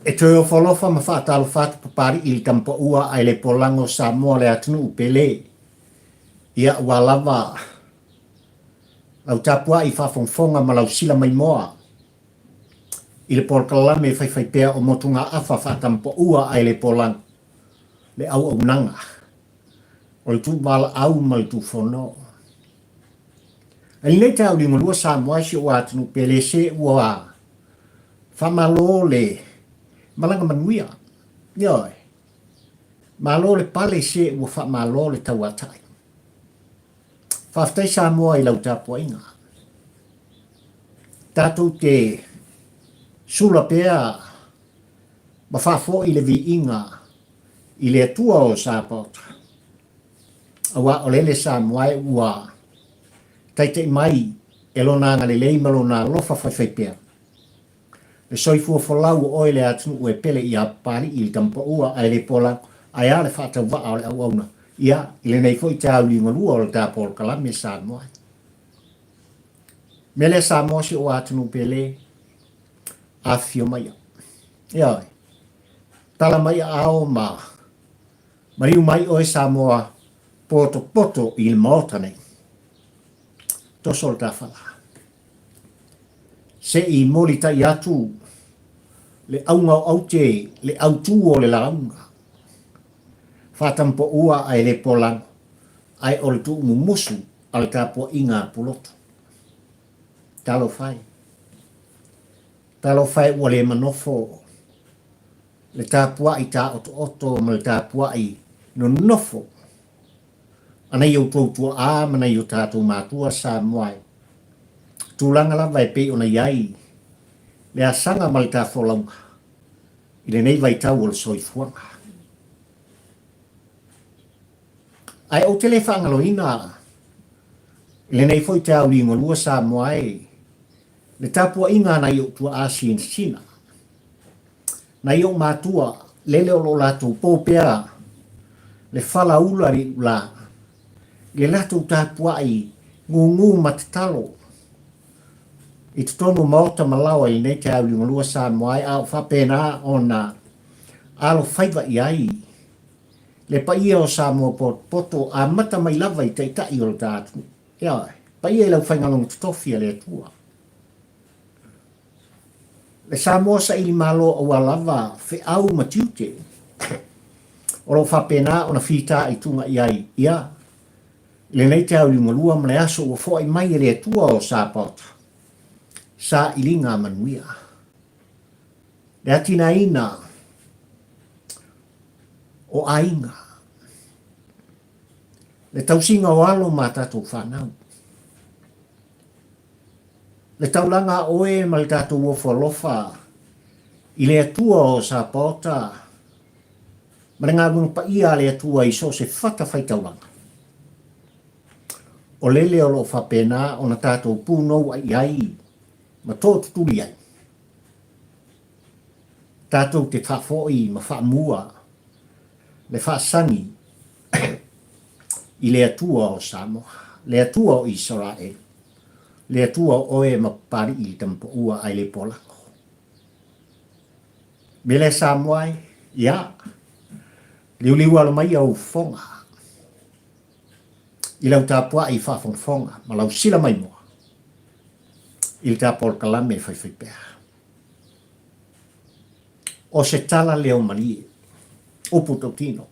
E toi o whalofa ma whaatalo whaatu papari i tampa ua ai le polango Samoa le atunu upele. Ia ua lava lau tapua i whawhongfonga ma lau sila mai moa. I le polkalame whaiwhaipea o motunga awha whaatampa ua ai le polango. Le au au nanga. O le tu wala au ma le tu whono. Ai nei tau li ngolua Samoa si o atunu upele se ua whamalo le malanga manuia. Ioi. Malo le pale se ua wha malo le tau atai. Whaftai Samoa i lau tapua inga. Tātou te sula pea ma whafo i le vi inga i le atua o Sāpota. Awa o lele Samoa e ua taite mai e lona ngale lei malona lofa whaiwhai pea. Le soifua whalau o le atunu ue pele i apari i le tampa ua ai le pola ai ale whaatau waa o le au auna. Ia, i le nei fo i tau li ngalua o le tāpol kalame Samoa. Mele Samoa si o atunu pele a fio mai. Ia, tala mai ao ma mariu mai o e Samoa poto i le maota nei. Tosol ta whala. Se i moli tai atu le aunga au te le autu o le launga. Whatampo ua ai le polang ai o le tu musu al tapo inga puloto. Talo fai. Talo fai ua le manofo le tapua i ta oto ma le tapua i no nofo. Ana iau tautua a mana iau tātou mātua Samoa. Tūlanga la vai pe ona iai. Le asanga ma le tāwholaunga. I le nei vai tau o le soifuanga. Ai o tele whangaloina. I le nei foi tau li ngolua Samoa e. Le tapua inga na iau tua Asien Sina. Na iau mātua lele o lo lātou pōpea. Le whala ula ri ula. Le lātou tapua i ngungu matatalo. I tutonu maota malawa i nei te au lingalua Samoa au whapena o na alo whaiva i ai. Le paia o Samoa poto a mata mai lava i teitai o le tātu. Ia, paia i lau whaingalong tutofia le atua. Le Samoa sa ili malo o a lava whi au matiute. O lo whapena o na whita i tunga i ai. Ia, le nei te au lingalua male aso o fo i mai le atua o Sāpota. Sa ilinga manuia. Le atina ina o ainga. Le tausinga o alo mātatou whanau. Le taulanga oe ma le tātou wofolofa i le atua o Sāpota. Ma ngā wunga pa ia le atua i so se whata whai taulanga. O lele o lo whapena o na tātou pūnou ai ai. Ma tōtu tuli ai. Tātou te whafoi ma whamua. Le whasangi. I le atua o Samoa. Le atua o Israel. Le atua o e ma pari i tampa ua ai le polango. Mele Samoa ia. Liu alo mai au fonga. I lau tāpua i whawhongfonga. Ma lau sila mai moa. I le tāpol kalame whaiwhaipea. O se tala leo mali. O putotino.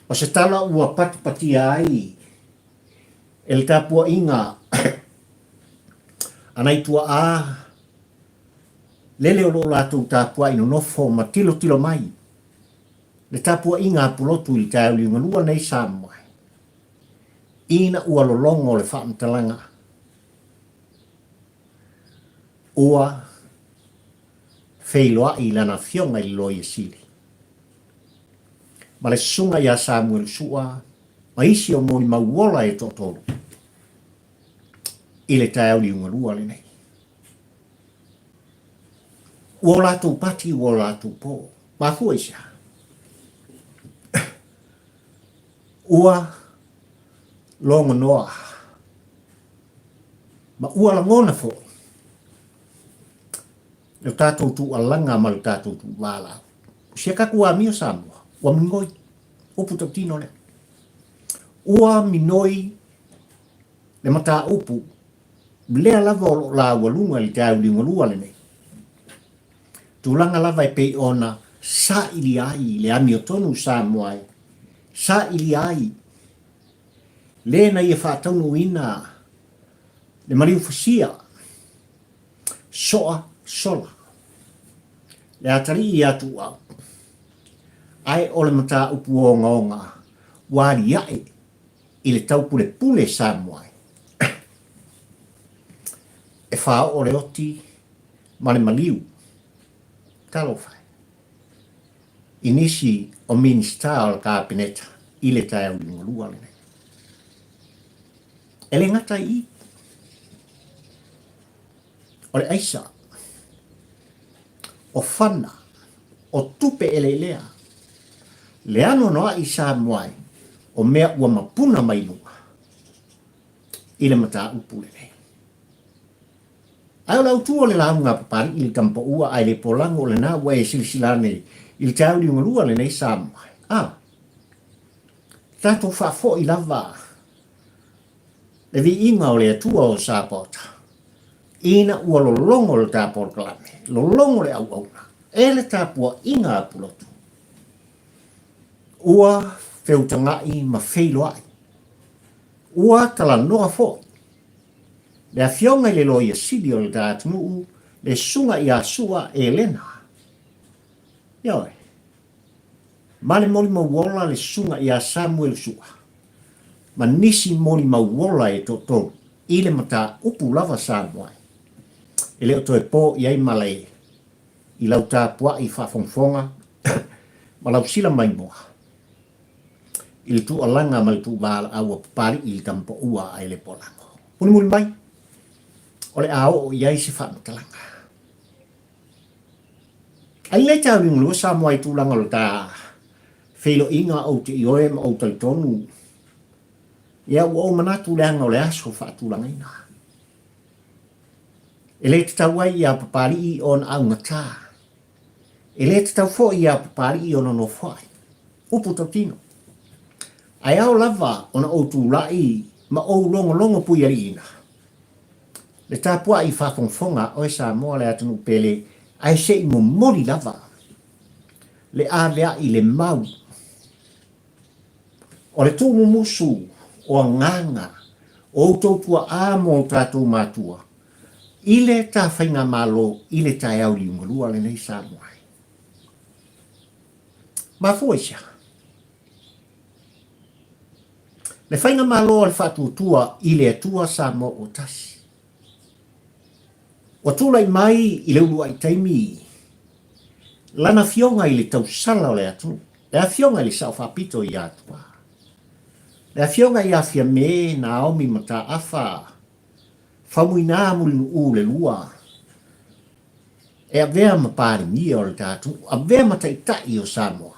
O se tala ua pati ai. E le tāpua inga. Anai tua a. Lele o lo lātou tāpua ino nofo ma tilo mai. Le tāpua inga pulotu i tāu li ngalua nei Samoa. Ina ua lolongo le whaamtalanga. Ua Feiloa'i le Loia Sili. Ma le sunga ia Samuel sua, ma isi o Molimau wola e totoro. I le tau li ungalua le nei. Ua lātou pati, ua lātou pō. Ma kua isa. Ua longa noa. Ma ua la ngona fo. le tātou tu alanga ma le tātou tu wala. Sia kaku a mio Samoa, ua minoi, upu tau tino le. Ua minoi le mataupu, lea lava o la walunga li te au li ngalua le nei. Tūlanga lava e pei ona sa ili ai le ami o tonu Samoa ai. Sa ili ai. Le na ia whātaunu ina le mariu fasia. Soa sola. Le atari i atu au. Ai o le mataupu o ngonga. Wari ae i le tau pule Samoa ai. E whao o le oti ma le maliu. Talo whai. Inisi o minista o le kāpeneta i le tai au lua le nei. E le ngata i. O le aisa. O whana. O tupe ele lea. Le ano noa i Samoa ai. O mea ua mapuna mai lunga. I le mataupu le nei. Ai o lau tua le launga papari i le tampa ua ai le polango le nā ua e silisilane i le tau li ungalua le nei Samoa. Tato whafo i lava. Le vi inga o le atua o Sāpota. Ina ua lolongo le tāpua o kalame. Lolongo le au auna. E le tāpua inga apulotu. Ua wheutangai ma Feiloa'i. Ua tala noa fo. Le Feiloa'i le Loia Sili o le tātunu le sunga i a sua e lena. Ioi. Ma le Molimau wola le sunga i a Samuel sua. Ma nisi Molimau wola e totonu. I le mata upu lava Samoa. E leo toe po i ai malai. I lau tāpua i whafongfonga. Ma lau sila mai moa. I le tu alanga ma le tu bala aua papari i le tampa ua ai le polango. Muli mai. O le ao o iai se whamatalanga. Ai le tau ringu lua Samoa i tūlanga lo tā Feiloa'i au te ioe ma au taitonu. Ia ua o manatu leanga o le aso whaatūlanga ina. E le te tau ai i a papari i on au ngata. E le te tau fo i a papari i on no whai. Upu tau tino. Ai au lava ona o tūlai ma o longo pui ari ina. Le tāpua i whafongfonga o e Samoa le atanu pele ai se i mo mori lava. Le a lea i le mau. O le tūmu musu o nganga o tautua a mo tātou mātua. I le tā whainga malo i le tai au li ungalua le nei Samoa. Ma fuaisia. Le whainga malo le whatuatua i le atua Samoa o tasi. Wa tūlai mai i le ulua i taimi. Lana fionga i le tausala o le atu. Le a fionga i le sao whapito i atua. Le a fionga i a fia me na aomi mata afa. Whamui nā mulinu u le lua. E a vea mapari mia o le tātu. A vea mata i tai o Samoa.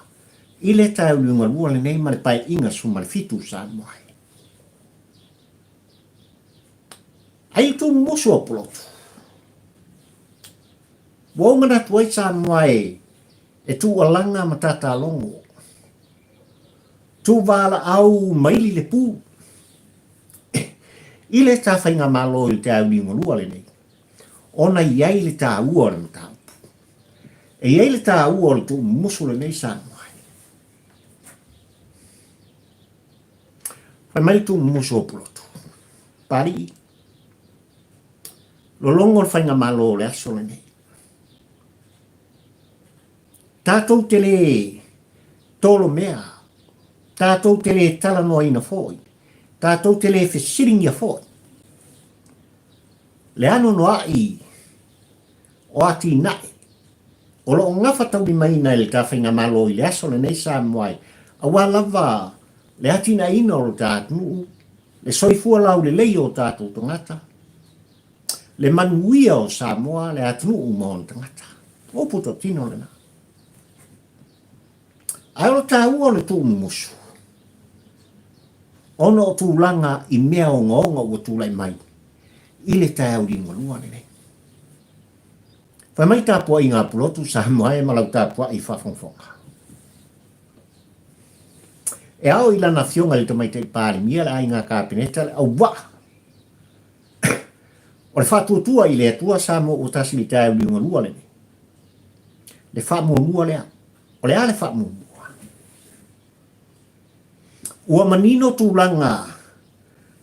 I le tai uliunga lua le nei ma le pai inga suma le fitu Samoa. Ai tu musu o polotu. Wongana tuai Samoa e tu alanga matata longo. Tu vala au maili le pu. I le tā whainga malo i te au lingo lua le nei. Ona iai le tā ua le mataupu. E iai le tā ua le tu musu le nei Samoa. Whai mai tu musu o polotu. Pari. Lolongo le whainga malo le aso le nei. Tātou te le tolo mea. Tātou te le tala noa ina foi. Tātou te le whesiringia foi. Le ano noa i o ati nae. O lo ngafa tau ni mai na le tā whainga malo i le aso le nei Samoa. A lava le ati na ina o tātunu. Le soifua lau le lei o tātou tangata. Le manuia o Samoa le atunu umon tangata. O puto tino le na. Ai o tā ua le tū musu. Ono o tūlanga i mea o ngonga ua tūlai mai. I le tai au ringa lua le nei. Whai mai tāpua i ngā pulotu sa moai malau tāpua i whawhongwhonga. E au i lana fionga le tamai te pāri mia le ai ngā kāpeneta le au wa. O le whātuatua i le atua sa mo o tasi li tāu li unga lua le ne. Le whamua lea. O le a le whamua. Ua manino tūlanga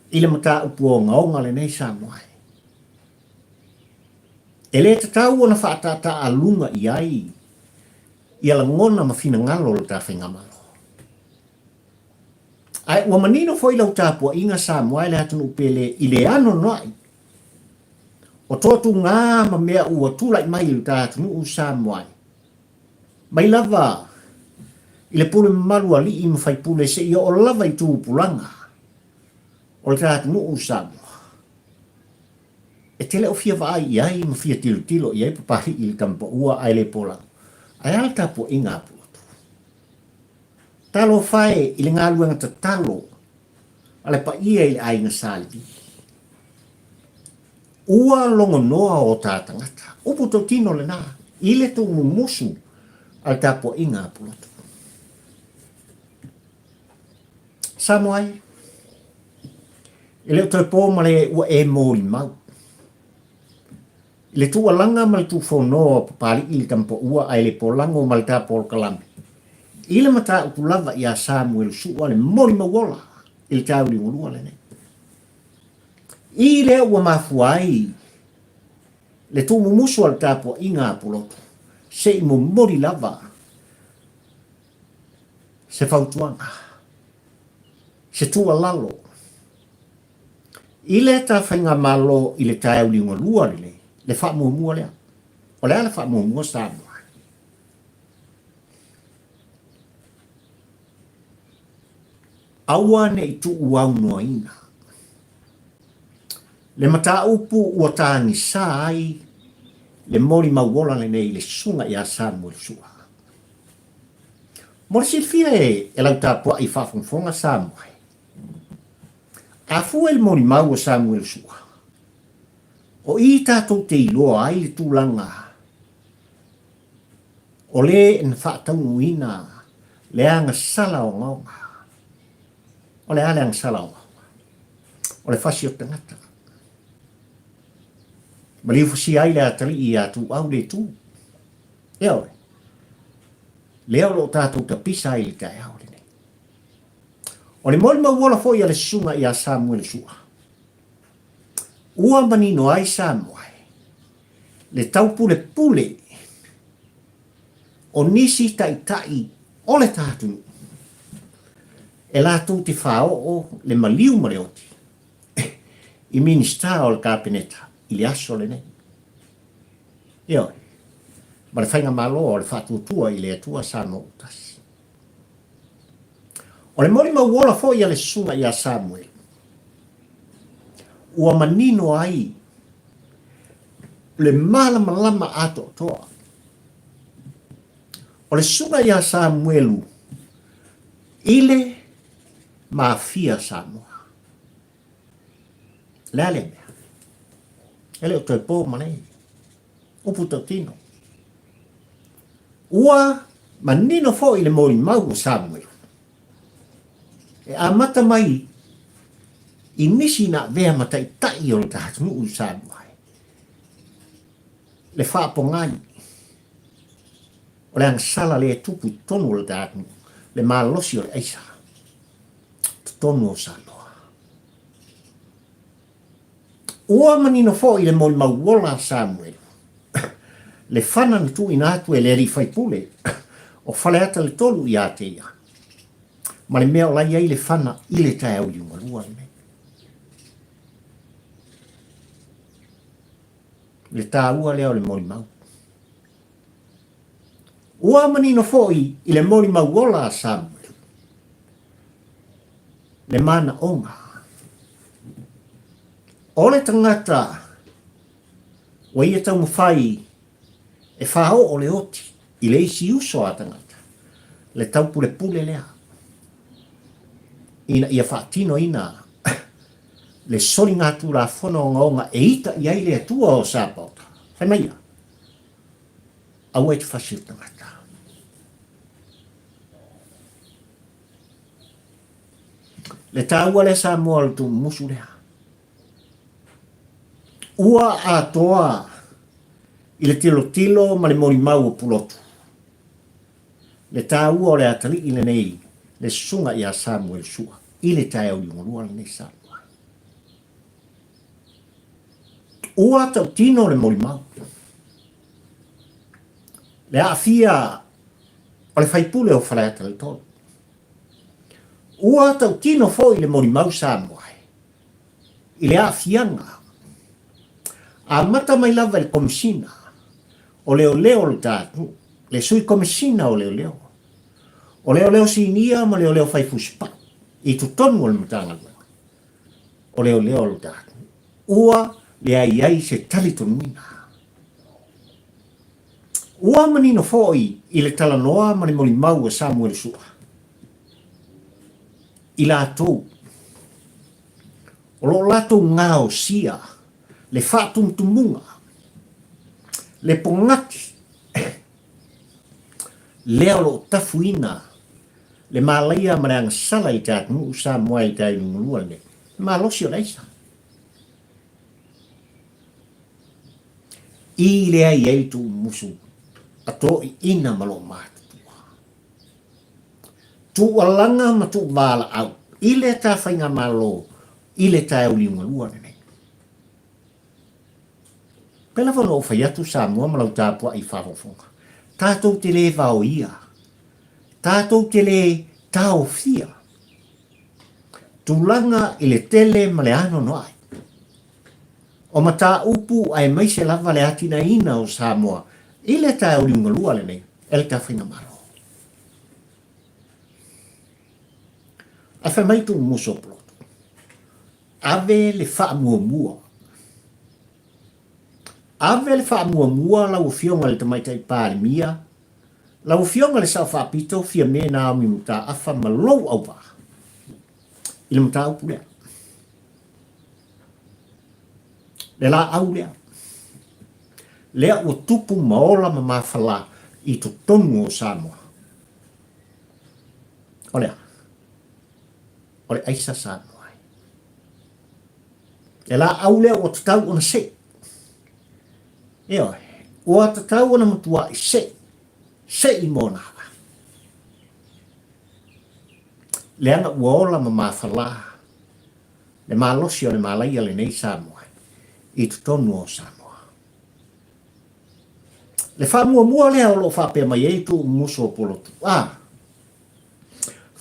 i le mataupu o ngaonga le nei sa moai. E le tatau ona whaatata a lunga i ai i ala ngona ma fina ngalo le ta whainga malo. Ai, ua manino foi lau tāpua inga sa moai le hatunu pele i le ano noai. O tōtu ngā ma mea ua tūlai mai le ta hatunu u sa moai. Mai lava i le pule malu ali i mawhai pule se i o lava i tū pulanga. O le ta hatunu u sa moai. E tele o fia vai i ai ma fia tilo i ai papahi i le tampa ua ai le pola. Ai ala tāpua inga pu. Talo fai i le ngaluanga ta talo ale pa ia i le ainga salvi. Ua longo noa o tātangata. Upu tau tino le nā. I le tu musu ale tāpua inga apulotu. Samoai. I le tau pō male ua e Molimau. I le tu alanga male tu whonoa papali i le tampo ua ai le polango male tāpō kalami. I le mataupu lava i a Samuel sua le Molimau wola i le tau li ngurua le ne. I le ua mafuai le tu mumusu al tāpua i ngā pulotu se i mo mori lava se fautuanga se tua lalo i le ta whainga malo i le tau li ngurua le whamuamua lea o le ala whamuamua Samuel. Aua ne i tu uau noa ina. Le mataupu ua tāni sāi le Molimau wola le nei le sunga i a Samuel sua. Mora silfia e lau tāpua i whawhongwhonga Samuel. A fua le Molimau o Samuel sua. O i tātou te iloa ai le tūlanga. O le en whaataunu ina le anga sala o ngaonga. O le ale ang salawa. O le fasi o tangata. Malifu si ai le atali i atu au le tu. Eo le. Leo lo tātou ta pisa ai le tai au le ne. O le Molimau wola foi a le sunga i a Samuel sua. Ua manino ai Samuel. Le taupu le pule. O nisi tai o le tātou. E la tu te whao o le maliu mareoti. I minista o le kāpeneta. I le aso le ne. Ioi. Ma le whainga malo o le whatutua i le atua Samuel utasi. O le Molimau wola fo i a le sunga i a Samuel. Ua manino ai. Le malama ato toa. O le sunga i a Samuelu. Ile mafia Samoa. Lale mea. Ele o toi pō manei. Upu tau tino. Ua manino fo i le Molimau o Samuel. E a mata mai i nisi na vea matai tai o le tahatunu u Samuel. Le whaapongai. O le angsala le tupu tonu o le tahatunu. Le malosi o le eisa. Tonu o Sanoa. Ua manino fo i le Molimau wola Samuel. Le whana na tu ina atu e le ri whaipule. O whale ata le tolu i ateia. Ma le mea o lai ai le whana i le tae au iunga lua ne. Le tā ua leo le Molimau. Ua manino fo i le Molimau wola Samuel. Le mana onga. O le tangata wa ia tau mawhai e whao o le oti i le isi uso a tangata. Le tau pule lea. Ina ia whaatino ina le soli ngā tūra whono o ngaonga e ita i ai le atua o sāpauta. Whai maia. au e te whasil tangata. Le tāua le Samoa le tu musu lea. Ua a toa i le tilo ma le Molimau o pulotu. Le tāua o le atali i le nei le sunga i a Samuel sua. I le tae au liungalua le nei Samoa. Ua tau tino le Molimau. Le a fia o le whaipule o whaleata le tolu. Ua tau tino fo i le Molimau Samoa. I le a fianga. A mata mai lava le komisina. O leo le tātu. Le sui komisina o leo. O leo sinia ma leo whaifuspa. I tu tonu o le matanga lua. O leo le tātu. Ua le ai se tali tonumina. Ua manino foi i le talanoa ma le Molimau o Samuel sua. I lātou. O lo lātou ngāo sia. Le whātumtumunga. Le pongati. Leo lo tafuina. Le malaia maranga sala i tātunu Samoa i tāi nungulua le. Malosi o leisa. I le ai tu musu. Ato i ina malo mātua. Tu alanga ma tu wala au. I le tā whainga malo. I le tā uliungalua le. Pela wano o whaiatu Samoa malau tāpua i whahofonga. Tātou te le wao ia. Tātou te le tāo fia. Tūlanga i le tele ma le ano noai. O mataupu ai mai se lava le atina ina o Samoa. I le tā uliungalua le nei. E le tā whainga malo. A wha mai tu muso ploto. Ave le wha mua. Ave le wha mua lau fionga le tamaitai pāri mia. Lau fionga le sao whapito fia me na ami muta afa malou au wā. I le muta upu lea. Le la au lea. Lea ua tupu maola ma mawhala i tu tonu o Samoa. O lea. O le aisa Samoa. Le la au lea ua tutau ona se. Eo, ua tatau ana matua i se i mōna hawa. Le anga ua ola ma mawhala, le malosi o le malaia le nei Samoa, i tutonu o Samoa. Le whamua lea o lo whapea mai eitu muso o polotu.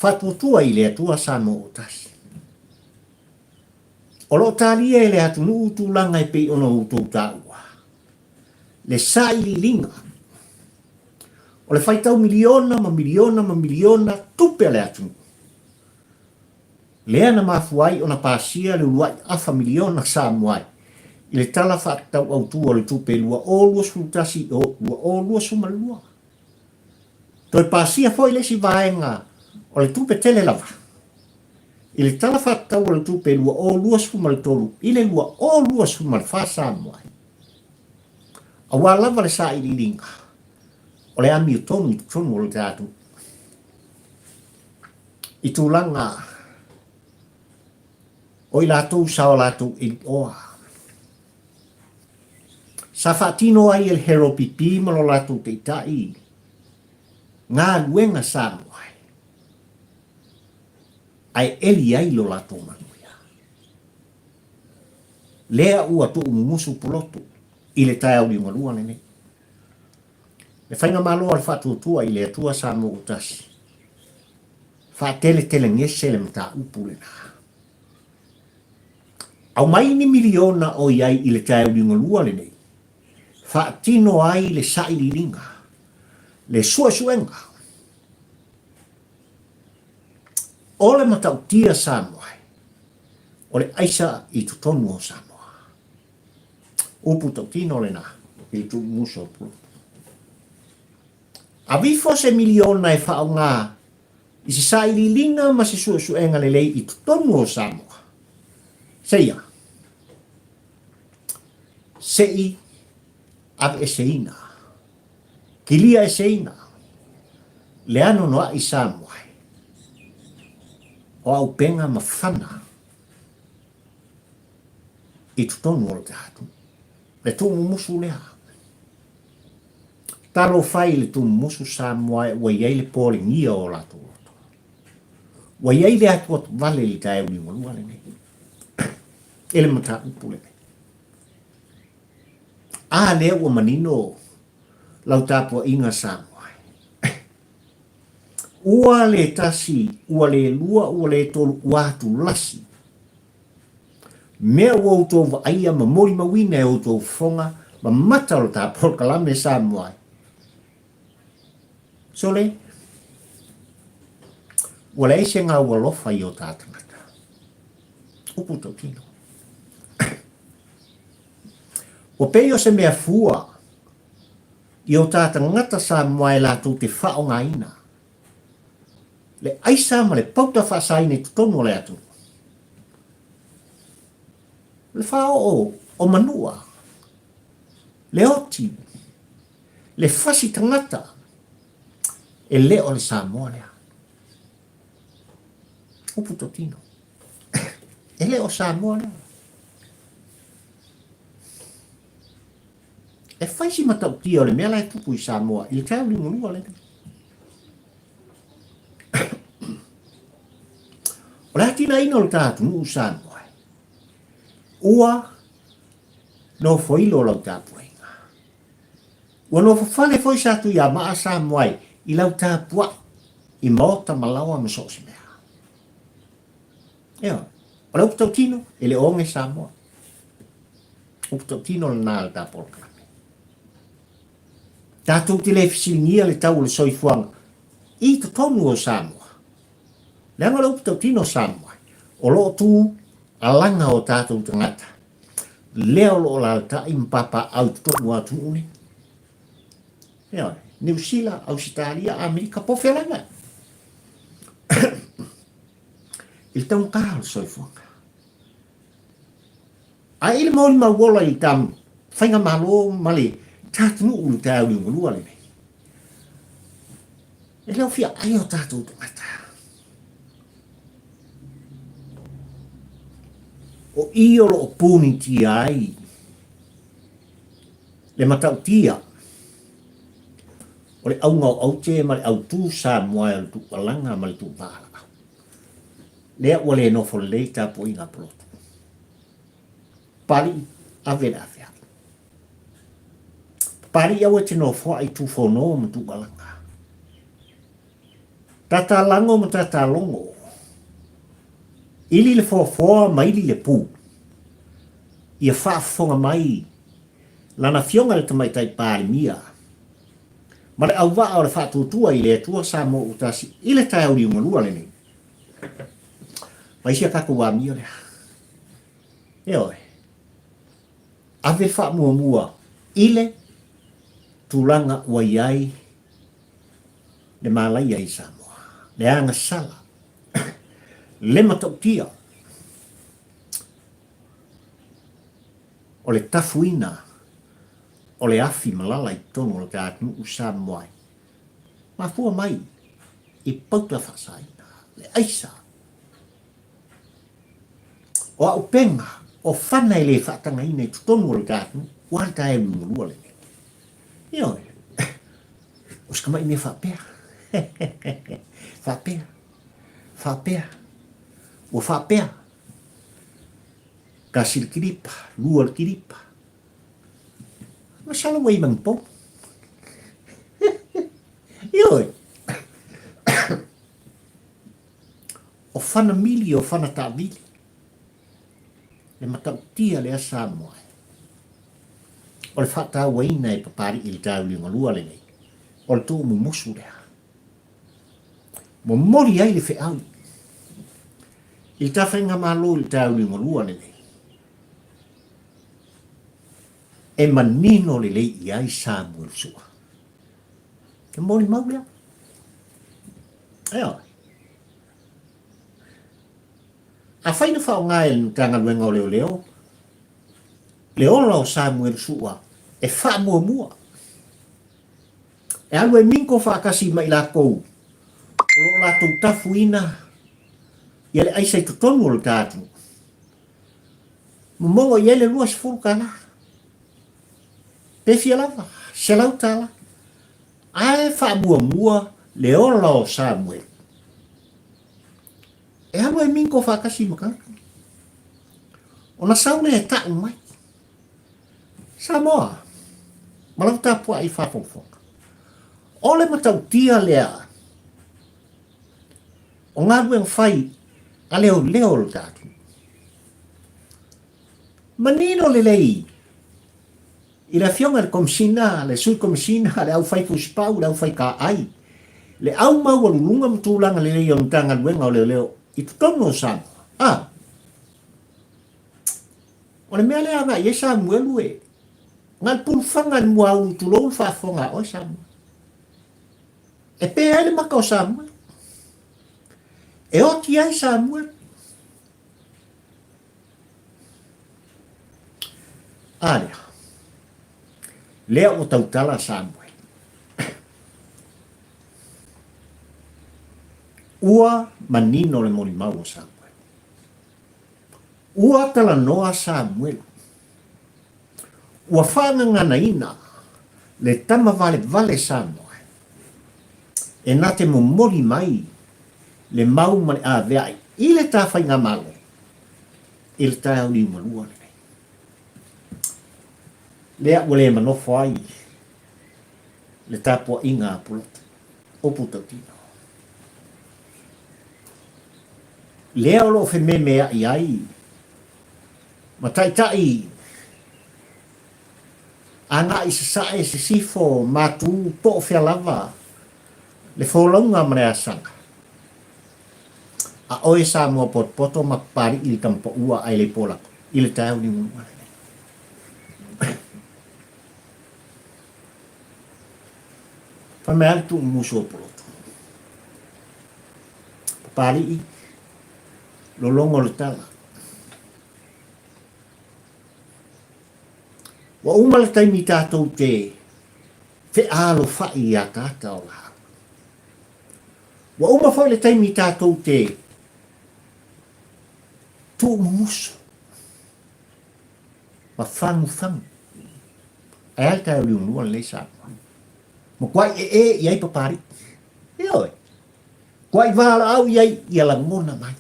Whatutua i le atua Samoa o tasi. O lo talia i le atu nuutu langa i pei ono utu tau. Le saili linga. O le whaitau miliona tupe le atu. Lea na mafuai o na pasia le uruai afa miliona Samoa. I le tala whaatau au tu o le tupe lua o lua sultasi o lua sumalua. Toi pasia foi le si vaenga o le tupe tele lava. I le tala whaatau o le tupe lua o lua sumaltolu. I le lua o lua sumalfa Samoa. A wālava le sa i linga. O le ami o tonu i tonu o le tātu. I tūlanga. O i lātou sa o lātou i oa. Sa whaatino ai el hero pipi ma lo lātou te itai. Ngā luenga Samoa. Ai eli ai lo lātou manuia. Lea ua tu umusu pulotu. I le tae au liungalua le nei. Le whainga malo al whatutua i le atua Samoa utasi. Whaatele ngese le mta upu le na. Au mai ni miliona o iai i le tae au liungalua le nei. Whaatino ai le saili linga. Le suenga. O le matautia Samoa. O le aisa i tutonu o Samoa. Upu tau tino le na, i tu muso pu. A vifo se miliona e whao ngā, i se saili linga ma se suenga le lei i tutonu o Samoa. Seia. Sei ave e seina. Kilia e seina. Le ano noa i Samoa. O au penga mawhana. I tutonu o le tātu. Le tōmu musu lea. Taro whai le tōmu musu Samoa wa iei le pōle ngia o la tō. Wa iei le atu atu vale li tae uni molua le nei. Ele mataupu le. A lea ua manino lau tāpua inga Samoa. Ua le tasi, ua le lua, ua le tolu, ua atu lasi. Mea ua utou wa aia ma Molimau e utou fonga, ma mata o tāpua kalame Samoa. So le, ua le eise ngā ua lofa i o tātangata. Upu tau tino. O peo se mea fua, i o tātangata Samoa e lātou te whao ngā ina. Le aisa ma le pauta whaasaine tutono le atu. Le whao o manua. Le oti. Le whasi tangata. E leo le Samoa lea. Upu totino. E leo Samoa lea. E whaisi matau tia o le mea lai tupu i Samoa. I le tau li monua le. O le hatina ina o le tātu nuu Samoa. Ua no foilo lau tāpua inga. Ua no fafale foi satu ia maa Samoa i lau tāpua i maota malawa ma sosi mea. Eo, o lau putau tino e le onge Samoa. O putau tino le nā le tāpua kalame. Tātou te le fisilingia le tau le soifuanga. I to tonu o Samoa. Leanga lau putau tino Samoa. O loo tū alanga o tātou tangata. Leo loo la ta impapa au tonu atu une. Eo, New Zealand, Australia, Amerika, pofelanga. Il tau kāro soifuanga. A ile Molimau wola i tam whainga malo male tātunu ulu tāu ni ngolua le nei. E leo fia ai o tātou tangata. O iyo lo puni tia ai. Le matau tia. O le au ngau au te ma le au tū Samoa le tu alanga ma le tu pālaka. Lea ua le nofo le ta po inga polotu. Pari avera avea. Pari au te nofo ai tu fono ma tu alanga. Tata lango ma tata longo. Ili le foa ma ili le pū. Ia whaafonga mai. Lana fionga le tamaitai pāri mia. Ma le au waa o le whaatutua i le atua Samoa utasi. I le tai auri ungalua le nei. Ma isia kaku wā mia lea. Eoi. Ave wha mua mua. Ile tūlanga ua iai. Le malai ai Samoa. Le anga sala. Le matautia. O le tafuina. O le afi malala i tono le kātunu u Samoa. Ma fua mai. I pauta whasaina. Le aisa. O au penga. O whana i le whaatanga ina i tono le kātunu. Wanta e mungulua le. Ioi. O skama i me whapea. Whapea. Whapea. O whapea. Ka silkiripa, lua kiripa. Masala wai mangpo. Ioi. O whana mili o whana tā mili. Le matau tia le Samoa. O le whata waina e papari i le tāu li ngalua le nei. O le tō mu mosu lea. Mo mori ai le wheau. I ta whainga malo i tāu li ngalua le nei. E manino le lei i ai Samuel sua. Ke Molimau lea. Eo. A whaina whao ngai e tanga luenga o leo leo. Leo lao Samuel sua. E wha mua mua. E alu e minko whakasi mai la kou. O lo la tau tafu ina. Ia le aisa i tutonu o le tātu. Mumongo i ele lua sifuru kala. Pefia lava. Selau tala. Ae wha mua le ola o Samuel. E alu e minko whakasi makana. O na saune e tau mai. Samoa. Malau tāpua i whawhawhawha. O le matau tia lea. O ngā rueng whai a leo le tātu. Manino le lei. I la fionga le komisina, le sui komisina, le au whai fuspau, le au whai ka ai. Le au mau alulunga mtulanga le lei o ntanga luenga o leo. I tutono o Samoa. Ah. O le mea lea nga i e Samuelu e. Ngal pulfanga ni mua un tulou whafonga o Samoa. E pe ele maka o Samuel. E o ti ai Samuel. Alea. Lea o tautala Samuel. Ua manino le Molimau o Samuel. Ua tala noa Samuel. Ua whangangana ina le tama vale Samuel. E nā te momoli mai le mau male a veai. I le tāwhai ngā malo. I le tāu ni umalua le. Lea ua le manofo ai. Le tāpua i ngā pulata. O putatino. Lea o lo fe mea i ai. Ma tai. Anga i se sae se sifo matu po fea lava. Le wholaunga mare asanga. A oe sa mua poto makpari ili tampa ua ai le polako. Ili tau ni mua. Whamea tu muso poloto. Pari i. Lolongo le tala. Wa umala taimi tātou te fe alo whai a tāta o la. Wa uma foi le taimi tātou te tō muso. Ma whangu. E ai tai uri unua le sāpua. Ma kwai iai papari. E oi. Kwai wāla au iai i ala ngona mai.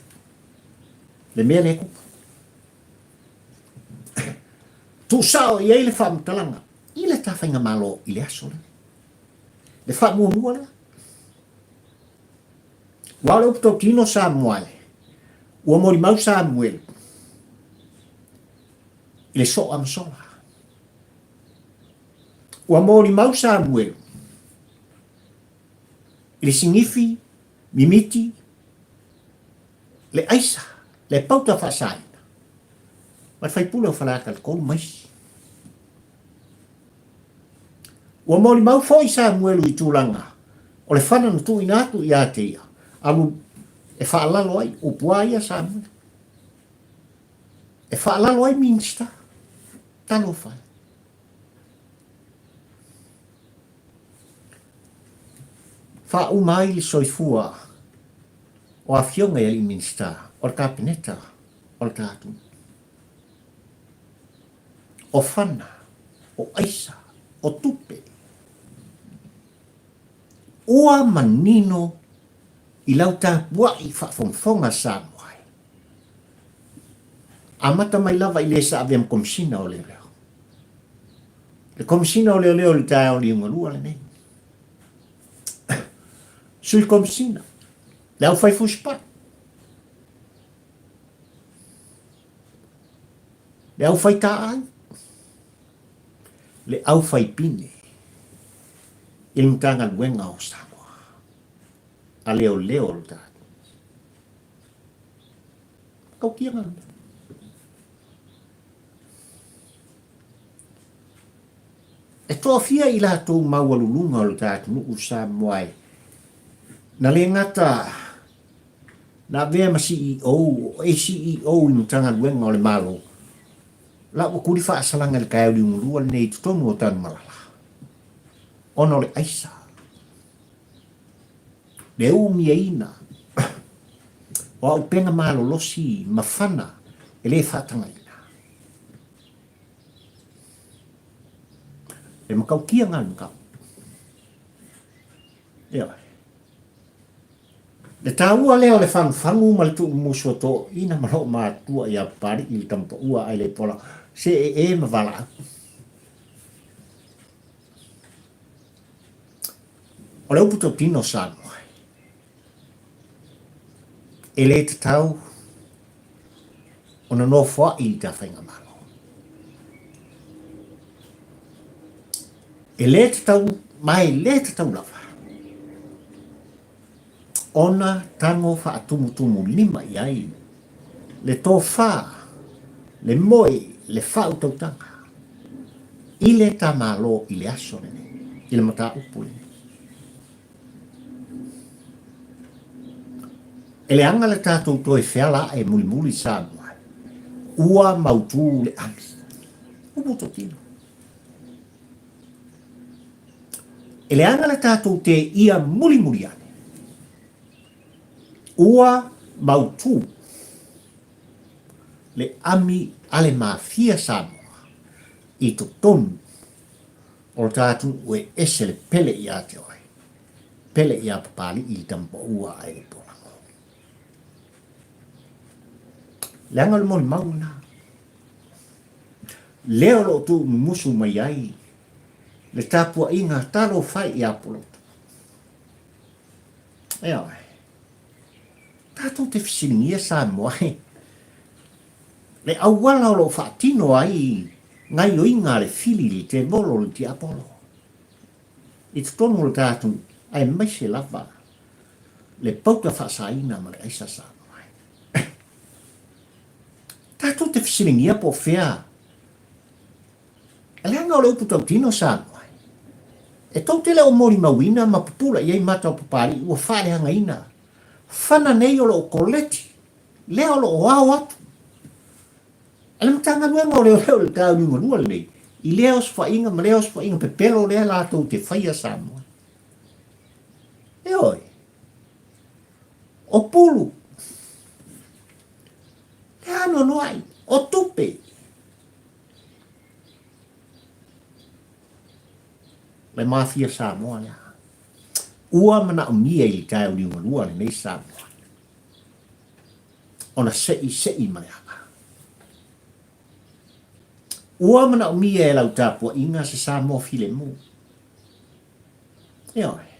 Le mea le kupa. Tu sao iai le whamutalanga. I le tawhainga malo i le aso le. Le whamua le. Wale upto tino Samuel. Ua Molimau Samuel. I le so amsola. Ua Molimau Samuel. I le singifi, mimiti, le aisa, le pauta whasaina. Wat fai pula o whalaka le kou mais. Ua Molimau foi Samuel i tūlanga. O le whanana tu inatu i ateia. Alu e whaalalo ai upua ia Samuel. E whaalalo ai minsta. Talo whai. Wha umai li soifua o a fionga i minsta. O le kapineta. O le tātu. O whana. O aisa. O tupe. Ua manino i lau tāpua i whawhongwhonga Samuel. Amata mai lava i le sa aveam komisina o leo. Le komisina o leo le tae o li ungalua le nei. Sui komisina. Le au fai fuspa. Le au fai taai. Le au fai pine. Il mtanga luenga o Samuel. A leo le tātu. Kau kia ngana. E toa fia i la tō maualulunga o le tātu nuku Samuel. Na le ngata na vea ma CEO o CEO i mtanga luenga o le malo. La o kuri wha asalanga le kaeuri umurua le nei tutonu o tanu malala. Ono le aisa. le umia ina, o au penga malolosi, mawhana, e le whatanga ina. E makau kia ngā makau. Ea. Le tāua leo le whangu ma le tu musua tō, ina malo mātua ia pari i tampa ua ai le pola, se e mawala aku. O le upu tō tino sānu. E le te tau, ona no fwa i ta whainga malo. E le te tau, mai le te tau lawa. Ona tango wha atumu lima i ai. Le tō wha, le moe, le wha utautanga. I le tā malo i le aso nene, i le mataupu nene. E le anga le tātou toi whiala e muli sānua. Ua mautu le ami. Uputo tino. E le anga le tātou te ia muli ane. Ua mautu le ami ale mafia sānua. I to tonu. O tātou ue ese le pele i a te oi. Pele i a papali i tampo ua ai le pola. Le anga le Molimau na. Leo lo tu musu mai ai. Le tapua inga talo fai i apoloto. Ea oi. Tato te fisilingia sa moai. Le awala lo whaatino ai. Ngai o inga le fili li te molo li te apolo. I te tono le tātu ai mai se lava. Le pauta whaasaina ma le aisa sa. Tātou te fisilingia po whea. E leanga o le upu tau tino sānua. E tau te leo Molimau ina ma pupula i ei matau papari ua whārehanga ina. Whana nei o lo koleti. Leo lo o au atu. E le matanga nuenga o leo le tāu ninga nua le nei. I leo sfa inga ma leo sfa inga pepelo lea lātou te whaia sānua. E oi. O pulu. Ano noai, o tupe. Le mafia Samoa lea. Ua mana o mia i tai o liunga lua le nei Samoa. Ona sei maleaka. Ua mana o mia e lau tāpua inga se Samoa file mu. E oi.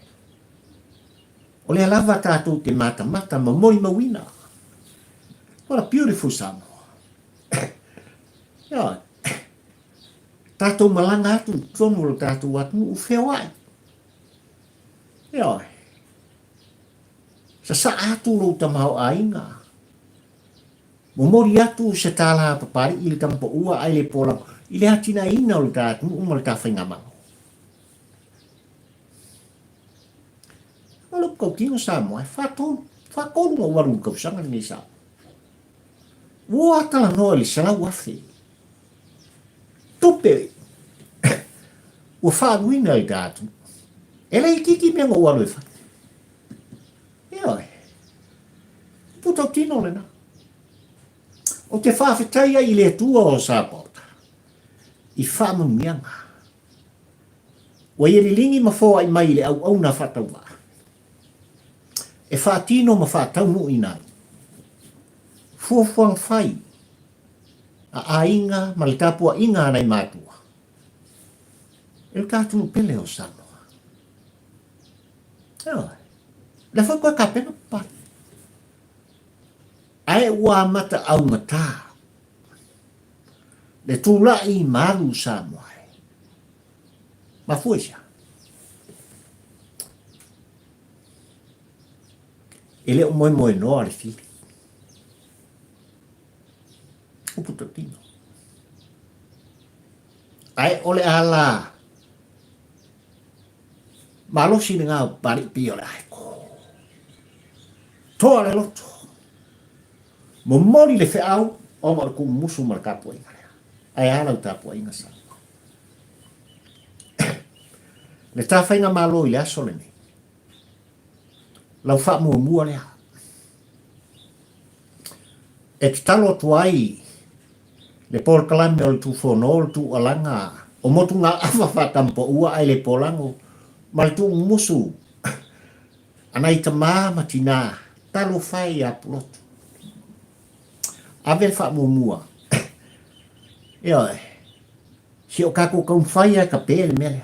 O le lava tātou te mata ma Molimau ina. What a beautiful Samoa. Ia. Tātou malanga atu, tonu lo tātou atu, u Feiloa'i. Ia. Sa atu lo tamau ainga. Momori atu se tāla papari ili tampo ua ai le pola. Ile hatina ina lo tātou, umal tā whainga mau. Malo kau tino Samoa, whakonu ma waru kau sanga ni Samoa. Ua tala noa li salau afe. Tupe. Ua whaanuina i tātu. Ele i kiki mea ngā waru e wha. Ioi. Putau tino lena. O te whaafetaia i le tua o sāpota. I whaamunianga. Ua i lingi ma fōa i mai le au na whatau wā. E whaatino ma whaatau mu i nai. Fuafuang fai. A inga, ma le tapua inga anai mātua. E le tātunu pele o Samoa. Ea. Le whakua ka pena pa. Ai ua mata au ngata. Le tūla i malu Samoa. Ma fuesa. E le o moe noa le fili. Uputo tino. Ai ole ala. Malosi ngā pari pio le aiko. Toa le loto. Mo mori le whiau, o mara ku musu mara kapua inga rea. Ai ala u tapua inga sa. Le tawhainga malo i le aso le nei. lau wha mua lea. E te talo tuai, le pol kalame o le tu whono o le tu alanga, o motu ngā awha whatampo ua ai le polango, ma le tu musu, anai ta māma tina, talo whai a pulotu. Awe wha mua. Ioi, si o kako kaun whai a ka pēle mele.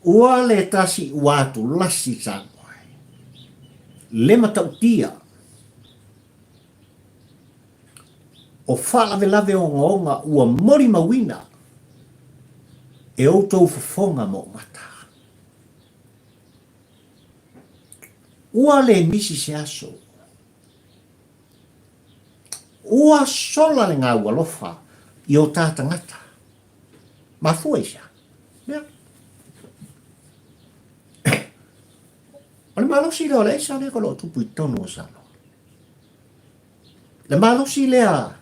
Ua le tasi uatu lasi sango. Le matautia. O whaave lave o ngonga ua Molimau e o tau whafonga mo mata. Ua le misi se aso. Ua sola le ngā ua lofa i o tātangata. Mafua isa. Mea. O le malosi leo le isa le kolo tupu i tonu o sano. Le malosi lea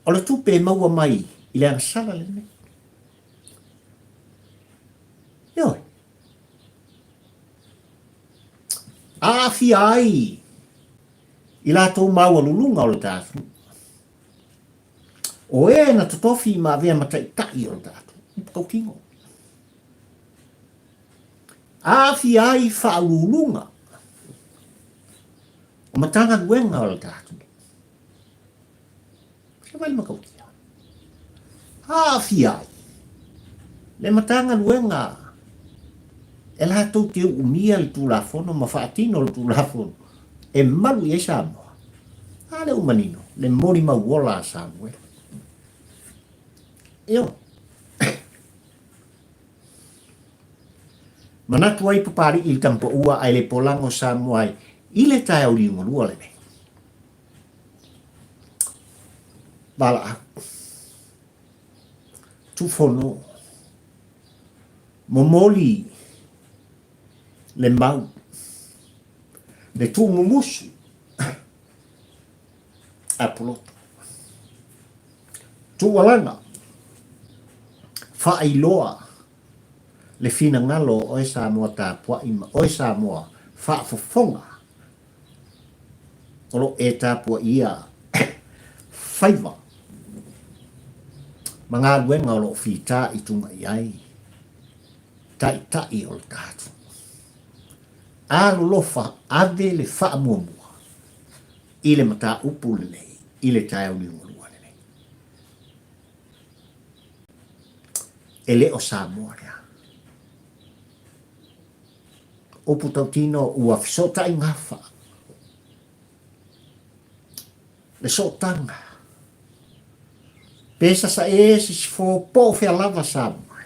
o le tupe maua mai i le anasala le me. Ioi. Afi ai i la tau maua lulunga o le tātu. O e na totofi ma vea matai tai o le tātu. Kau kingo. Afi ai wha lulunga. O matanga duenga o le tātu. Se vai makau kia. Afi ai. Le matanga duenga. E la tau te umia le tūlafono, ma whaatino le tūlafono. E malu i e Samoa. A le umanino, le Molimau wola Samoa. Eo. Manatu ai papari il tampo ua ai le polango Samoa i le tae au liunga lua le me. Bala. Tufono. Momoli. Le mau. Le tu mumusu. Apoloto. Tu walanga. Feiloa. Le fina ngalo o e Samoa tāpua ima. O e Samoa. Whaafofonga. Olo e tāpua ia. Whaiva. Mga luenga olo whita i tunga iai. Tai o le tātu. Alofa ave le whaamua i le mataupu le nei, i le tae au liunga le nei. E le o Samoa rea. O putautino ua fisota i ngafa. Le sotanga. Pesa sa e si fo po fea lava Samoa.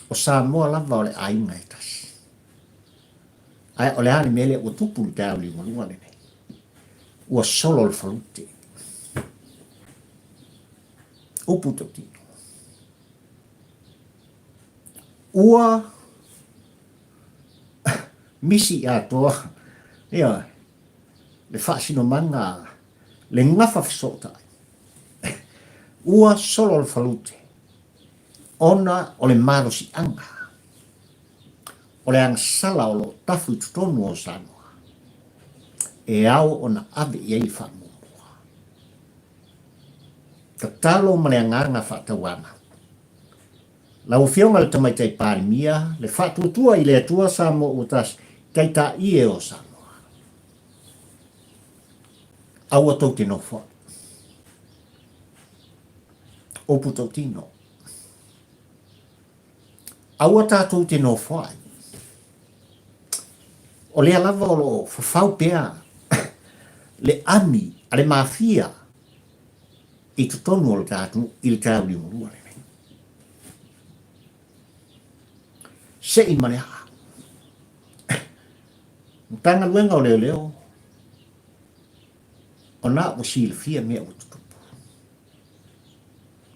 O Samoa lava o le ainga e tasi. Ai o le hane mele o tupu le tau li malua le nei. Ua solo le falute. O putautino. Ua misi atoa. Ia. Le whaasino manga. Le ngafa fisota. Ua solo le falute. Ona o le marosi anga. O le angsala o lo tafu i tutonu o Samoa. E au ona ave i ei whamumua. Ka talo ma le anganga whatawana. Lau whionga le tamaitai pārimia, le whatuatua i le atua Samoa utas kai ta i e o Samoa. Au atau te nofo. O putautino. Aua tātou te no whai. O lea lava o lo whawhau pēa. Le ami, a le mafia. I tutonu o le tātou, i le tāu li morua le nei. Se i mane haa. Ntanga luenga o leo leo. O nā o si le fia mea o tutupu.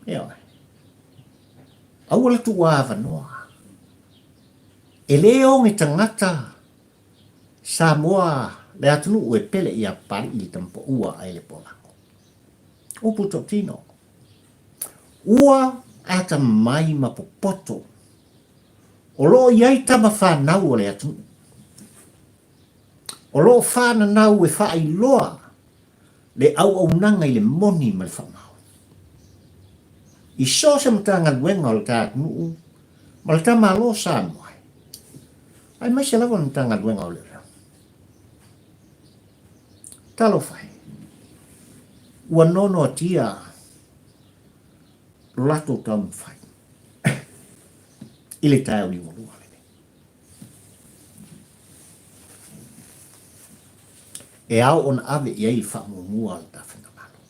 Ea. Aua le tu wāwa noa. E leo ngi tangata Samoa le atunu ue pele i a pari i tampo ua ai le polango. O putautino. Ua ata mai mapopoto. O lo iai tama whanau o le atu. O lo whanau e whaailoa le au nanga i le moni ma le whamau. I so se matanga luenga o le tātu nuu, ma le tama alo sa moai. Ai mai se lawa matanga luenga o le rau. Talo whai. Ua nono atia lato tamu whai. I le tāu li molua le. E au on ave i ei whamumua al ta whenga malo.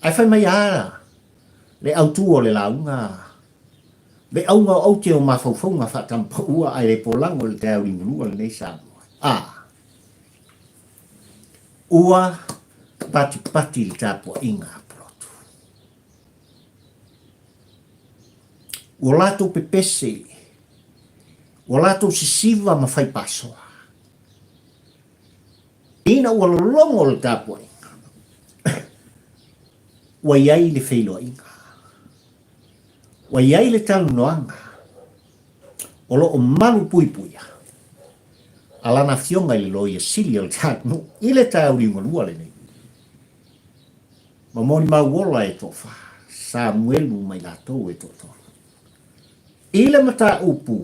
Ai whai mai ara, le au tuo le launga, le aunga au te o mawhauwhaunga whatampa ua ai le polango le tāu li molua le nei sa moai. Ua pati le tāpua inga plotu. Ua lato pepese, ua lato sisiva ma whai pasoa. Ina ua lolongo le tāpua inga. Ua iai le Feiloa'i inga. Ua iai le talu noanga. O lo o malu puipuia. Alana fionga i le Loia Sili o le tātu. I le tāu li ngalua le nei. Ma Molimau wola e tofa. Samuelu mai latou e tofa. I le mataupu.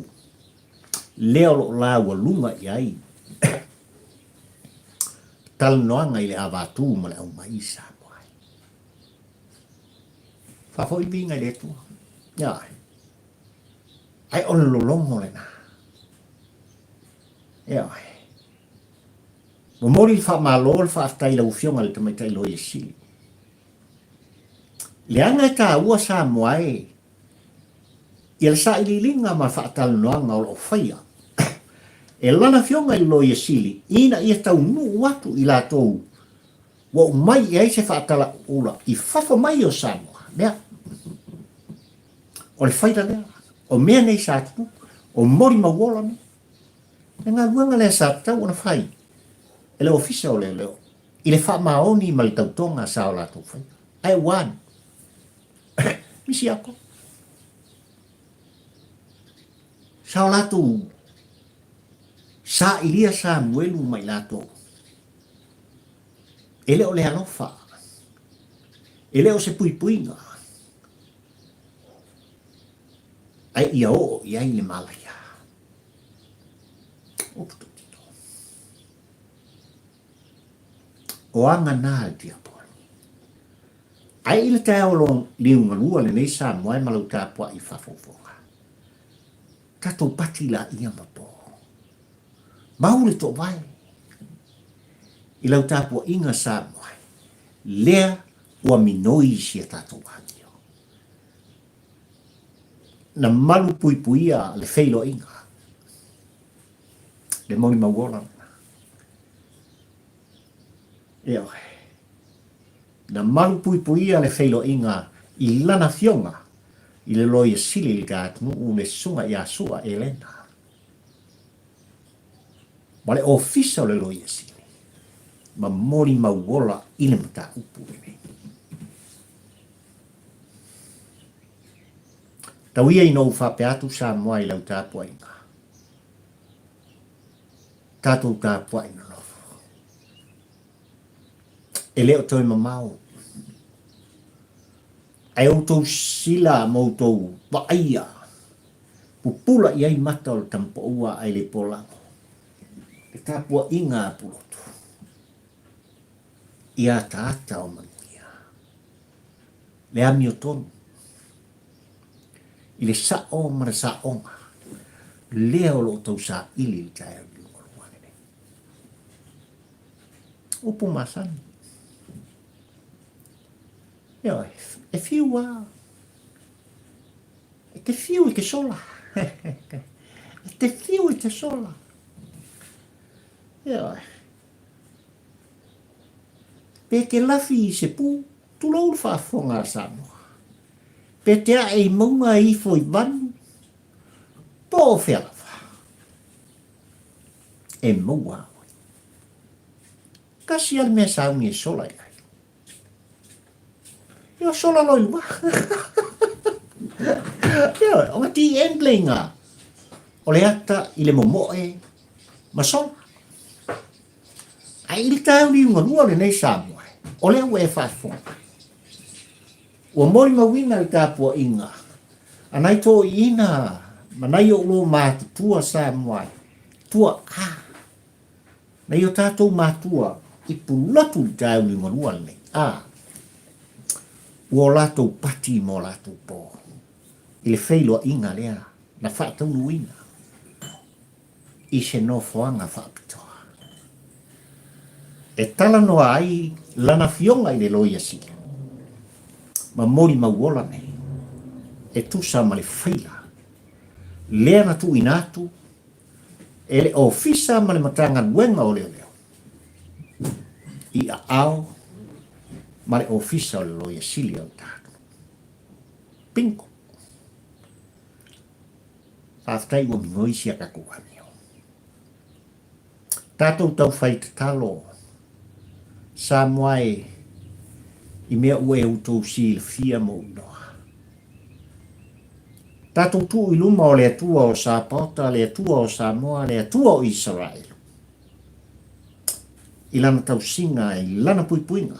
Leo lo la ua lunga i ai. Tal noanga i le avatu ma le au mai sa moai. Fafo i binga i le tua. Ia. Ai on lolongo le na. Ia. Mo mori fa malol fa aftai la ufionga le tamaitai Loia Sili. Le anga ta ua sa moai. Ia sa ililinga ma fa tal noanga o lo faia. E lana fionga i Loia Sili, ina ia tau nuu watu i la tou. Wa mai i se whaatala ula, i whafa mai o Samoa. Mea, o le whaita lea, o mea nei sa atu, o Molimau wola me. E ngā luanga lea sa tau ona whai. E le ofisa o leo. I le wha maoni ma le tautonga sa o la tou whai. Ai wan. Misi ako. Sa o la tou sa ilia sa muelu mai lato. Ele o le alofa. Ele o se puipuinga. Ai ia o ia i le malaya. Opto tito. O anga nā dia po. Ai ile te aolong liunga lua le nei sa moai malau tāpua i whafofonga. Tato pati la ia mapo. Mau le to vai. I lau tāpua inga sa moai. Lea ua minoi si a tātou wānio. Na malu puipuia le Feiloa'i inga. Le Molimau wola. Eo he. Na malu puipuia le Feiloa'i inga i lana fionga. I le Loia Sili li kātunu u le sunga i a sua e lena. Ma le ofisa o le Loia Sili. Ma Molimau wola i le mataupu le nei. Tau ia i nou whapeatu sa moa i lau tāpua inga. Tātou tāpua inga lofo. E leo toi mamau. Ai outou sila moutou waaia. Pupula i ai mata o le tampo ua ai le polango. E tāpua inga apulotu. Ia tāta o manuia. Le ami o tonu. I le sao mara saonga. Leo lo tau sa ili i tae o luane. Upu masan. Eo, e fiu wa. E te fiu i ke sola. E te fiu i te sola. Eo, pe ke lafi i se pu, tu lau whaafonga Samoa. Pe te a e maunga i foi vanu, po o whelawa. E maua oi. Kasi al mea saungi e sola i ai. Yo sola loi wa. Yo, o ngati endlinga. O le ata i le momoe masola. Ai ili tau li unga lua le nei Samoa. O le ue whaafonga. Ua Molimau ina i tāpua inga. Anai tō ina manai o lo mātutua Samoa. Tua a. Nei o tātou mātua i pulatu i tau li unga lua le nei. Ua lātou pati mo lātou pō. I le Feiloa'i inga lea. Na whaatau nuina. I se no whaanga whaapitoa. E tala noa ai lana fionga i le Loia Sili. Ma Molimau ola nei. E tusa ma le whaila. Lea na tu inatu. E le ofisa ma le matanga nuenga o leo leo. I a ao ma le ofisa o le Loia Sili o tātu. Pinko. Aftai ua minoi sia kakuani o. Tātou tau whai te talo. Samoa i mea ue utou si le fia mo unoa. Tātou tu i luma o le atua o Sapota, le atua o Samoa, le atua o Israel. I lana tau singa, i lana puipuinga.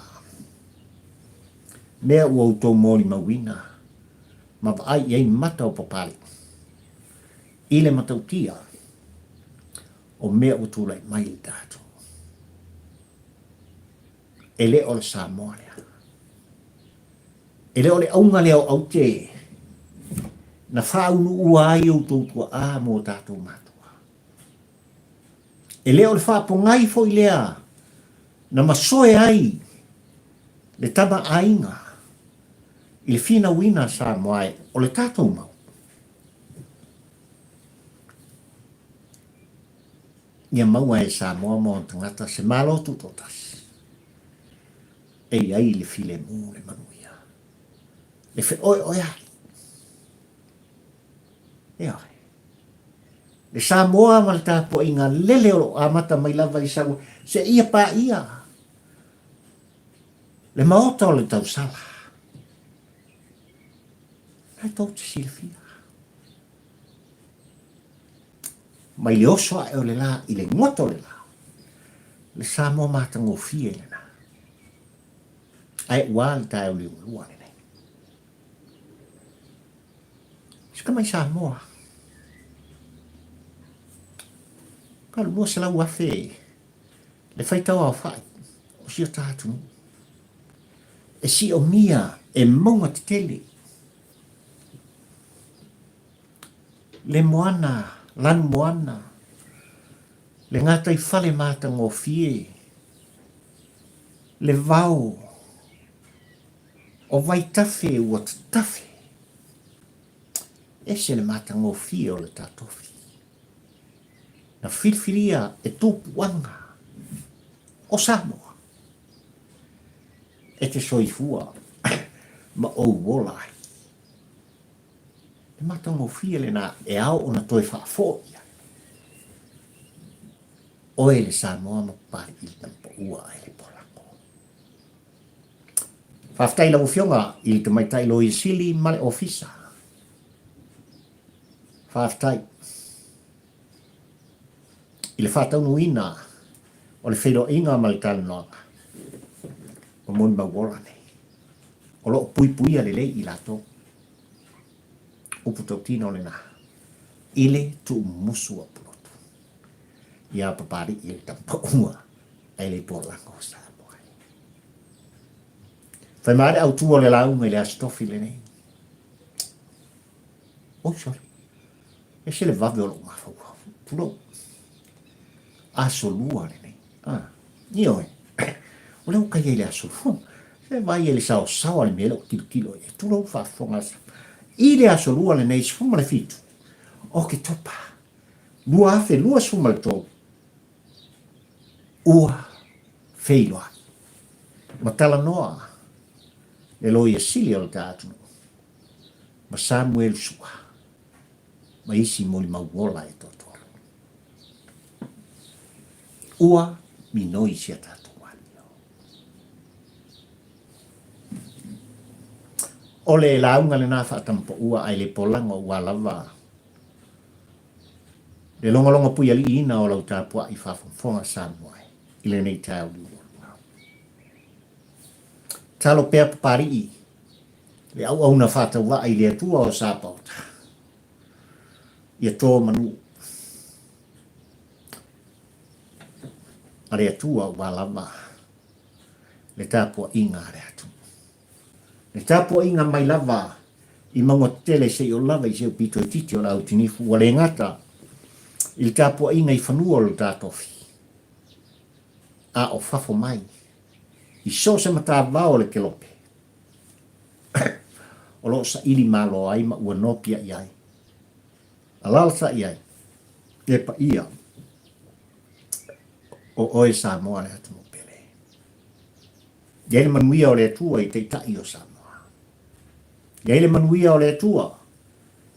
Mea ua utou Molimau ina. Ma vai ei mata o papali. I le matautia. O mea utulai mai i tātou. E le o le Samoa lea. E le o le aunga leo au te. Na whaunu ua ai o tōtua a mō tātou mātua. E le o le whapongai fo i lea. Na masoe ai. Le tama ainga. I le fina wina Samoa o le tātou mau. Ia maua e Samoa mō tangata se malotu totas. Ei ai le file mū le manuia. Le fe oi ai. E ai. Le Samoa ma le tāpua inga lele o amata mai lava i saua. Se ia pa ia. Le maota o le tau sala. Nai tau te silfia. Mai le oso e o le la i le ngoto le la. Le Samoa matango fie le na. Ai wal tai o le lua le nei. Sika mai Samoa. Ka lua se lau afe. Le whaitau au whai. O si o tātu. E si o mia e maunga te tele. Le moana. Lan moana. Le ngata i whale mātango fie. Le vau. O vai tafe ua te tafe. E se le mātango fie o le tātofi. Na whirwhiria e tōpu anga. O Samoa. E te soifua. Ma o wolai. Le mātango fie le na e au o na toi whaafoia. Oe le Samoa ma pari i tampo ua e le polako. Whaftai lau fionga i te maitai Loia Sili ma le ofisa. Whaftai. I le whatau nuina o le Feiloa'i inga ma le talanoanga. O Molimau wola nei. O loo puipuia le lei i lato. Upu tau tino le na. Ile tu musu a pulotu. Ia papari i le tampa ua. E le polango Samoa. Whai maare au tua le launga i le astofi le nei. Oi, sorry. E se le vave o lo mawhau. Pulo. Aso lua le nei. Nioe. O leo kai e le aso lua. Se vai e le sao sao le mele o kilo. E tulo whafonga sa. I le aso lua le nei sfuma le fitu. O ke topa. Lua afe, lua sfuma le tō. Ua Feiloa'i. Ma tala noa. Le Loia Sili o le tātunu. Ma Samuel sua. Ma isi Molimau wola e tōtoro. Ua minoi sia tātu wani. O le launga le nā whaatampo ua ai le polanga ua lava. Le longa pui ali ina o lau tāpua i whawhonga Samoa. I le nei tāu li Molimau. Talo pēr papari i. Le au na whātau wa ai le atua o sāpauta. Ia tō manu. A le atua ua lava. Le tāpua inga a le atu. Le tāpua inga mai lava. I mango tele se o lava i se o pito i titi o lau tinifu. Wa le ngata. I tāpua inga i whanua o le tātofi. A o fafo mai. I so se mata vao le kelope. O lo sa ili malo ai ma ua nopia i ai. A lalsa i ai. E pa ia. O oe Samoa le hatu mo pele. Iai le manuia o le atua i te tai o Samoa. Iai le manuia o le atua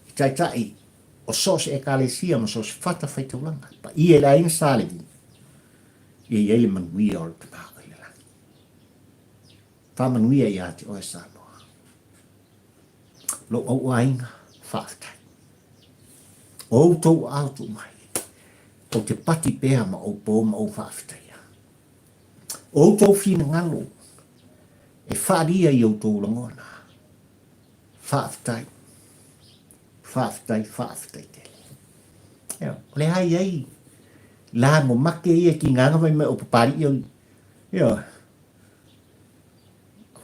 i te tai o sos e kalesia ma sos fata faitaulanga. Pa ia la inga salevi. Iai le manuia o le tamako i le langi. Pa manuia i ati oe Samoa. Lo au ainga whaatai. O tau autu mai. O te pati pēha ma o pō ma o whaatai. O tau whina ngalo. E whaaria i o tau langona. Whaatai. Whaatai tele. Le hai ai. La mo make ia ki nganga mai mai o papari i o.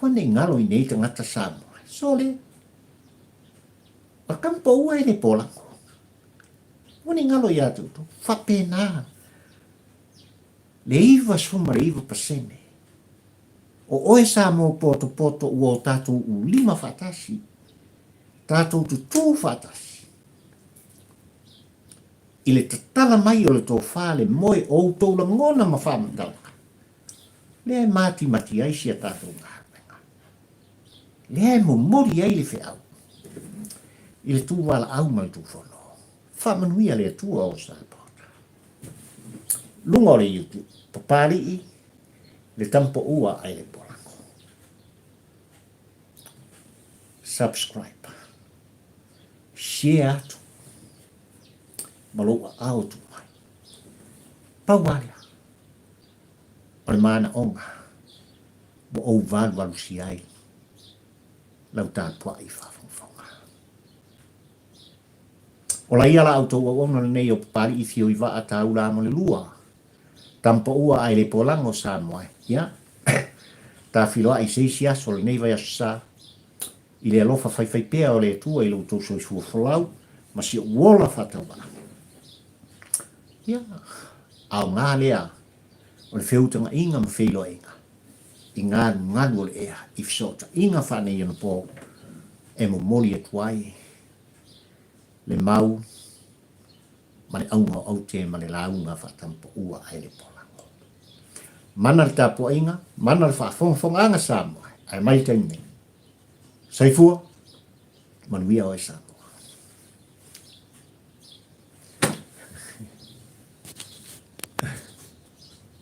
Hone ngalo i nei te ngata Samoa. Sole. A kampo ua e le polango. Wani ngalo i atu tu. Whapena. Le iwa suma le iwa pasene. O oe Samoa poto ua o tātou u 5 whatasi. Tātou tu 2 whatasi. I le tatala mai o le tō whale moe o tō la ngona ma whamatanga. Le ai mati aisi a tātou ngā. Le ai mo mori ai le whiau. I le tū wala au mai tū whono. Whamanuia le atua o sāpota. Lunga o le YouTube. Papari i le tampo ua ai le polango. Subscribe. Share atu. Maloa au tu mai. Pauaria. O le mana onga. Mo au walu si ai. Lau tāpua i whawhonga. O la ia la auto o ona nei o papari i fio i wa a tau la mo le lua. Tampo ua ai le polango Samoa. Ia. Ta Feiloa'i seisi aso le nei vai aso sa. I le alofa whai pēa o le tua i lo tō soi sua whalau. Ma si o wola whatau wa. Ia. Au ngā lea. O le whiutanga inga ma Feiloa'i inga. I ngānu o le ea. I fisota inga whanei ana pō. E mo moli e tuai. Le mau, ma le aunga o te ma le launga whatampo ua ai le polango. Mana le tāpua inga, mana le whaafonga Samoa, ai mai tainei. Saifua, manuia o e Samoa.